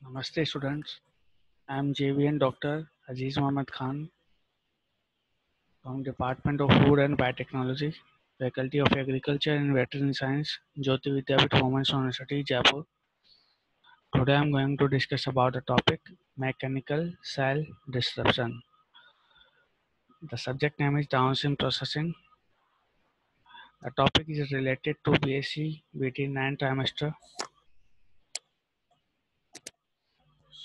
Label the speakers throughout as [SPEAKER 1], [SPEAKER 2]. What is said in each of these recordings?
[SPEAKER 1] Namaste students, I am JVN Dr. Aziz Mohammad Khan from Department of Food and Biotechnology, Faculty of Agriculture and Veterinary Science, Jyoti Vidyapith Women's University, Jaipur. Today I am going to discuss about the topic mechanical cell disruption. The subject name is downstream processing. The topic is related to BSc BT 9 trimester.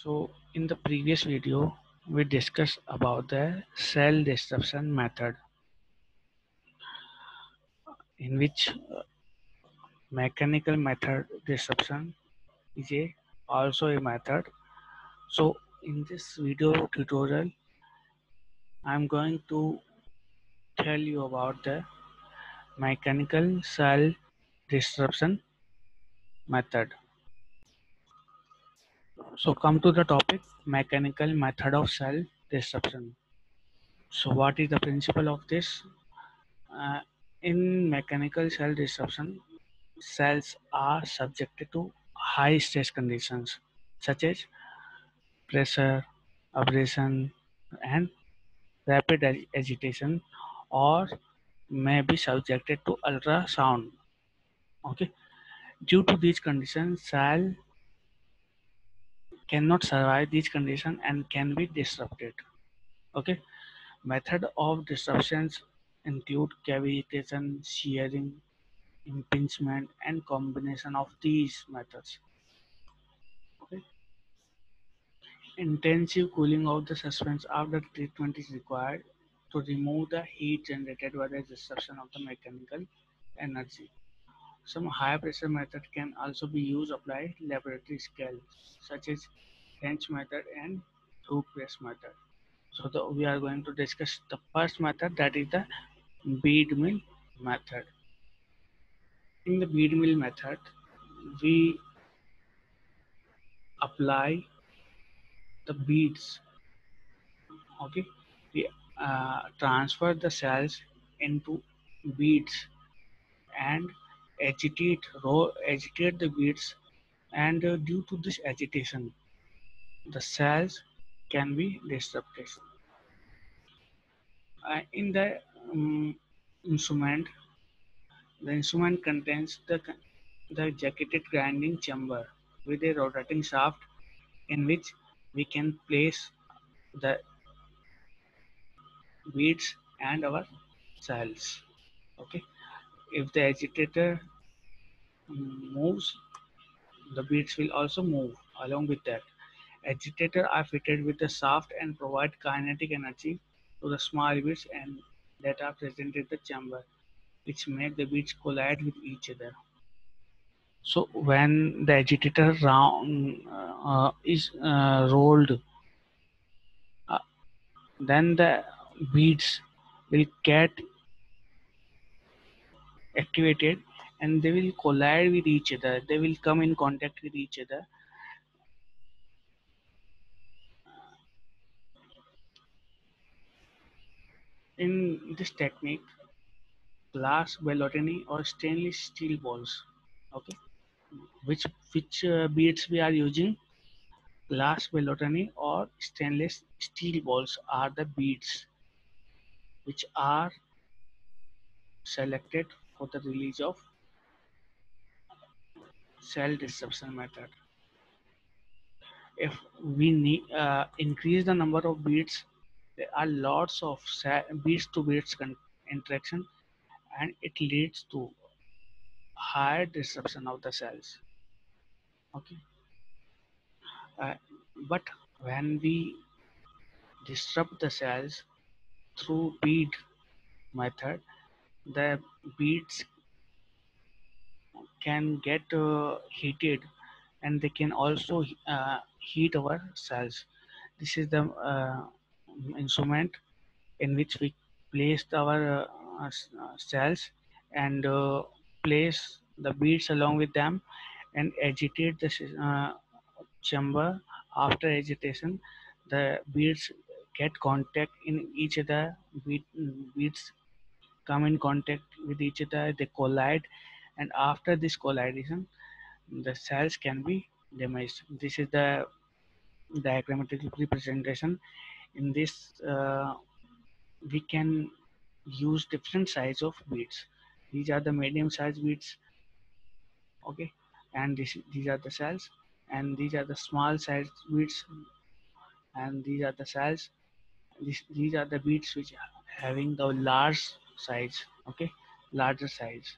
[SPEAKER 1] So in the previous video, we discussed about the cell disruption method in which mechanical method disruption is also a method. So in this video tutorial, I'm going to tell you about the mechanical cell disruption method. So come to the topic mechanical method of cell disruption. So what is the principle of this? Uh, in mechanical cell disruption, cells are subjected to high stress conditions such as pressure, abrasion, and rapid agitation, or may be subjected to ultrasound. Okay, due to these conditions, cell cannot survive these conditions and can be disrupted. Okay, method of disruptions include cavitation, shearing, impingement, and combination of these methods. Okay. Intensive cooling of the suspense after treatment is required to remove the heat generated by the disruption of the mechanical energy. Some high pressure method can also be used apply laboratory scale such as French method and through press method. So we are going to discuss the first method, that is the bead mill method. In the bead mill method, we apply the beads. Okay, we transfer the cells into beads and agitate the beads, and due to this agitation the cells can be disrupted. In the instrument, the instrument contains the jacketed grinding chamber with a rotating shaft in which we can place the beads and our cells. Okay, if the agitator moves, the beads will also move along with that. Agitators are fitted with a shaft and provide kinetic energy to the small beads and that are present in the chamber, which make the beads collide with each other. So when the agitator round is rolled, uh, then the beads will get activated and they will collide with each other. They will come in contact with each other. In this technique, glass ballotini or stainless steel balls. Okay, which beads we are using? Glass ballotini or stainless steel balls are the beads which are selected for the release of cell disruption method. If we need increase the number of beads, there are lots of beads to beads interaction, and it leads to higher disruption of the cells. Okay, uh, but when we disrupt the cells through bead method, the beads can get heated and they can also heat our cells. This is the instrument in which we placed our cells and place the beads along with them and agitate the chamber. After agitation, the beads get contact in each other. Beads come in contact with each other, they collide, and after this collidation, the cells can be damaged. This is the diagrammatic representation. In this, we can use different size of beads. These are the medium size beads, okay, and these are the cells, and these are the small size beads, and these are the cells. These are the beads which are having the large size, okay, larger size.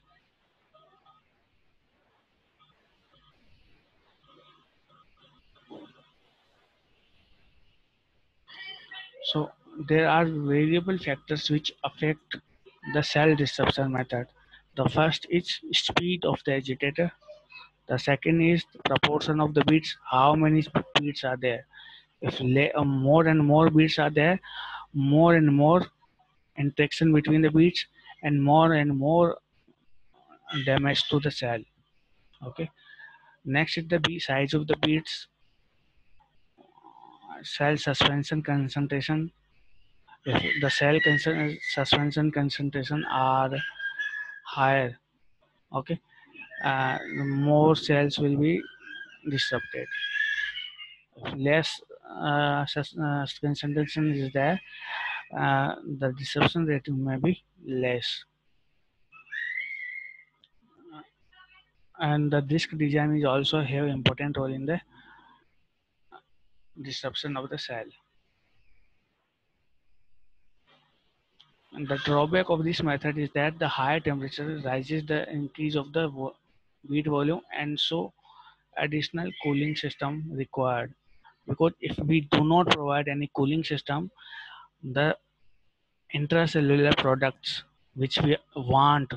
[SPEAKER 1] So there are variable factors which affect the cell disruption method. The first is speed of the agitator. The second is the proportion of the beats, how many beats are there. If more and more beats are there, more and more interaction between the beats and more damage to the cell. Okay. Next is the size of the beats, cell suspension concentration. If the suspension concentration are higher, okay, more cells will be disrupted. If less concentration is there, the disruption rate may be less. And the disk design is also have important role in the disruption of the cell. And the drawback of this method is that the higher temperature rises the increase of the bead volume, and so additional cooling system required. Because if we do not provide any cooling system, the intracellular products which we want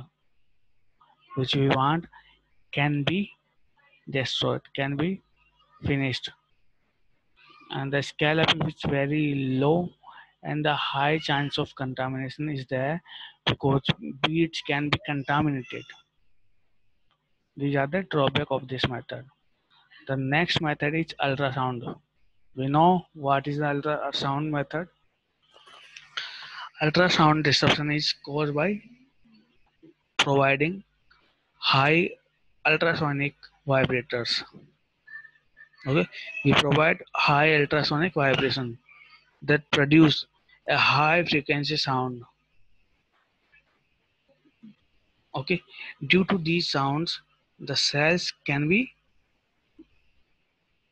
[SPEAKER 1] can be destroyed, can be finished, and the scale up is very low, and the high chance of contamination is there because beads can be contaminated. These are the drawback of this method. The next method is ultrasound. We know what is the ultrasound method. Ultrasound disruption is caused by providing high ultrasonic vibrators. Okay, we provide high ultrasonic vibration that produce a high frequency sound. Okay, due to these sounds, the cells can be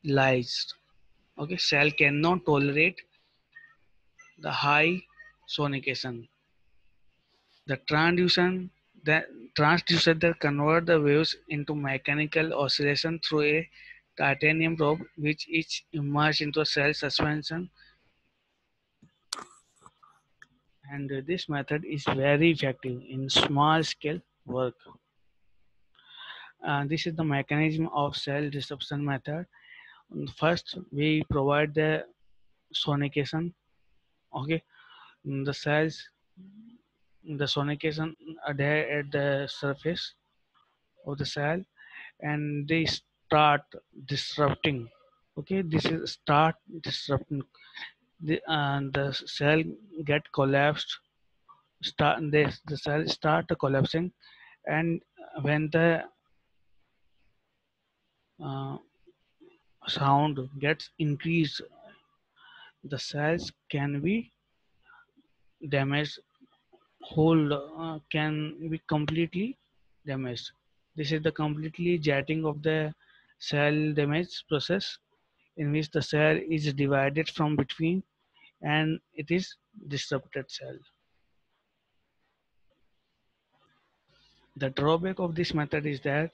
[SPEAKER 1] lysed. Okay, cell cannot tolerate the high sonication. The transducer that convert the waves into mechanical oscillation through a titanium probe, which is immersed into a cell suspension. And this method is very effective in small scale work. This is the mechanism of cell disruption method. First, we provide the sonication. Okay, the cells, the sonication adhere at the surface of the cell, and they start disrupting. Okay, this is start disrupting. The cell get collapsed. The cell start collapsing, and when the uh, sound gets increased, the cells can be damaged. Whole can be completely damaged. This is the completely jetting of the cell damage process, in which the cell is divided from between and it is disrupted cell. The drawback of this method is that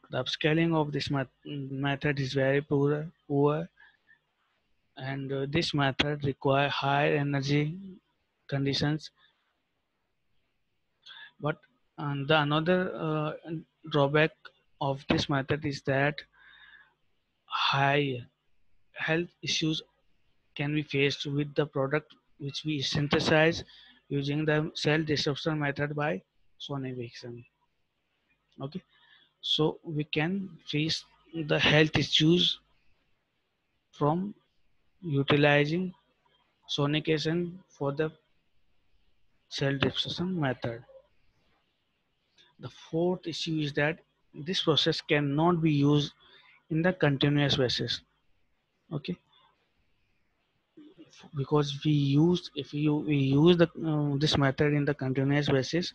[SPEAKER 1] the upscaling of this method is very poor, and this method require high energy conditions. But the another drawback of this method is that high health issues can be faced with the product which we synthesize using the cell disruption method by sonication. Okay, so we can face the health issues from utilizing sonication for the cell disruption method. The fourth issue is that this process cannot be used in the continuous basis. Okay, because we use the this method in the continuous basis,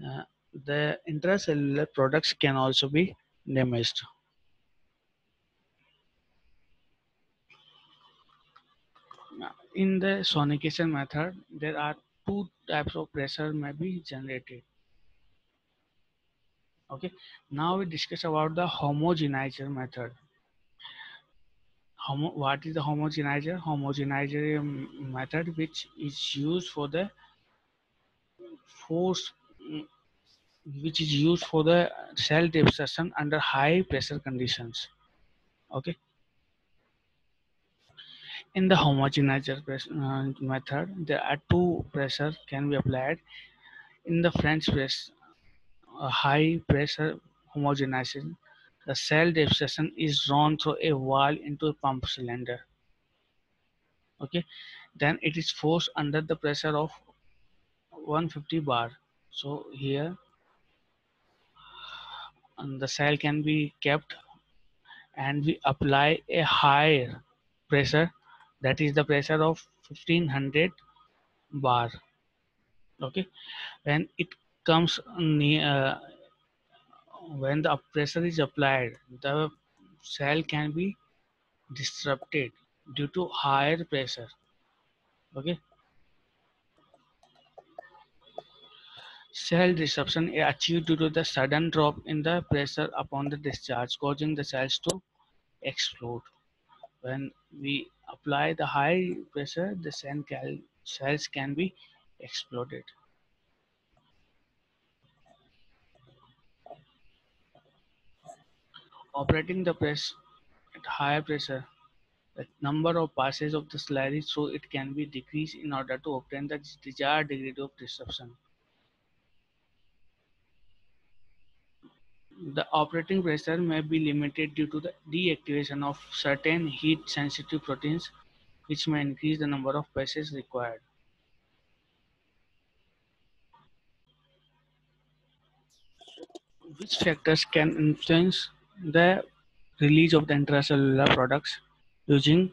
[SPEAKER 1] uh, the intracellular products can also be damaged. In the sonication method, there are two types of pressure may be generated. Okay, now we discuss about the homogenizer method. What is the homogenizer? Homogenizer method which is used for the force, which is used for the cell deposition under high pressure conditions. Okay, in the homogenizer method, there are two pressure can be applied. In the French press, a high pressure homogenization, the cell deposition is drawn through a valve into a pump cylinder. Okay, then it is forced under the pressure of 150 bar. So here the cell can be kept, and we apply a higher pressure, that is the pressure of 1500 bar. Okay, when it comes near, when the pressure is applied, the cell can be disrupted due to higher pressure. Okay, cell disruption is achieved due to the sudden drop in the pressure upon the discharge, causing the cells to explode. When we apply the high pressure, the cells can be exploded. Operating the press at higher pressure, the number of passes of the slurry so it can be decreased in order to obtain the desired degree of disruption. The operating pressure may be limited due to the deactivation of certain heat-sensitive proteins, which may increase the number of passes required. Which factors can influence the release of the intracellular products using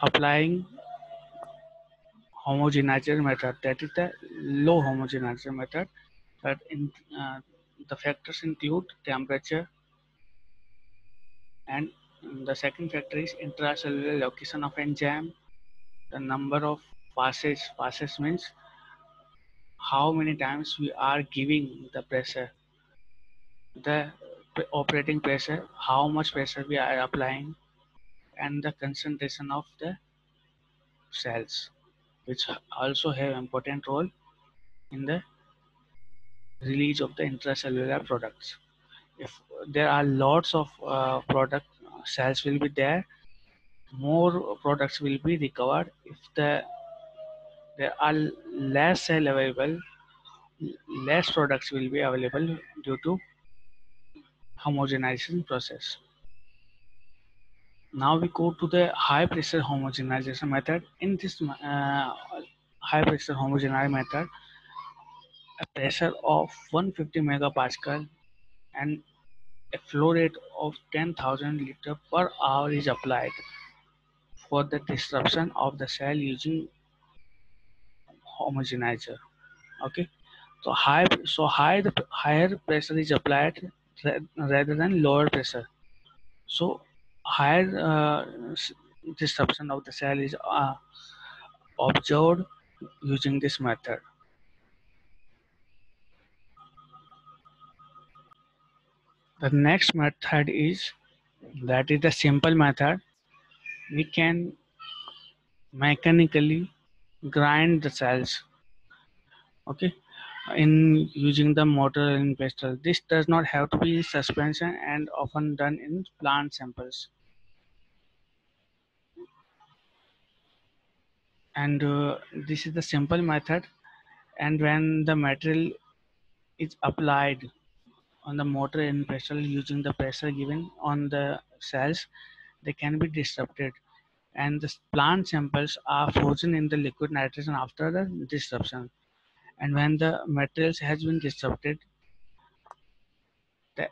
[SPEAKER 1] applying homogenizer method? That is the low homogenizer method. That in, the factors include temperature, and the second factor is intracellular location of enzyme, the number of passes means how many times we are giving the pressure, the operating pressure, how much pressure we are applying, and the concentration of the cells, which also have important role in the release of the intracellular products. If there are lots of product cells will be there, more products will be recovered. If there are less cell available, less products will be available due to homogenization process. Now we go to the high pressure homogenization method. In this high pressure homogenization method, a pressure of 150 megapascal and a flow rate of 10,000 liter per hour is applied for the disruption of the cell using homogenizer. Okay, so the higher pressure is applied rather than lower pressure. So higher disruption of the cell is observed using this method. The next method is, that is the simple method. We can mechanically grind the cells. Okay, in using the motor and pestle. This does not have to be suspension and often done in plant samples. And this is the simple method. And when the material is applied on the motor and pestle using the pressure given on the cells, they can be disrupted. And the plant samples are frozen in the liquid nitrogen after the disruption. And when the materials has been disrupted, the,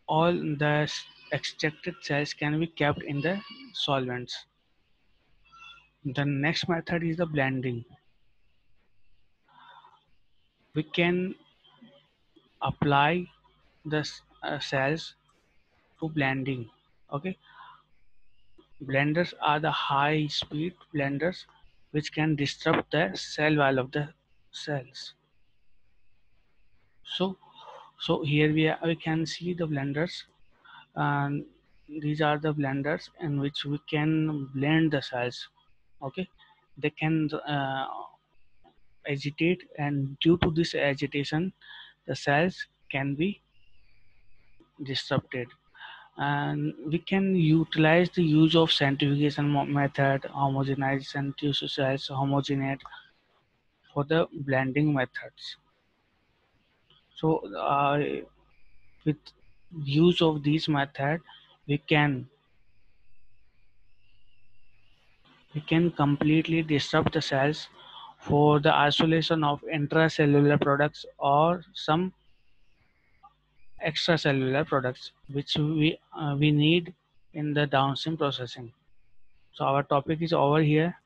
[SPEAKER 1] all the extracted cells can be kept in the solvents. The next method is the blending. We can apply the cells to blending. Okay, blenders are the high speed blenders which can disrupt the cell wall of the cells. So here we can see the blenders, and these are the blenders in which we can blend the cells. Okay, they can agitate, and due to this agitation the cells can be disrupted. And we can utilize the use of centrifugation method, homogenize centrifuge cells, homogenate for the blending methods. So with use of this method we can completely disrupt the cells for the isolation of intracellular products or some extracellular products which we need in the downstream processing. So our topic is over here.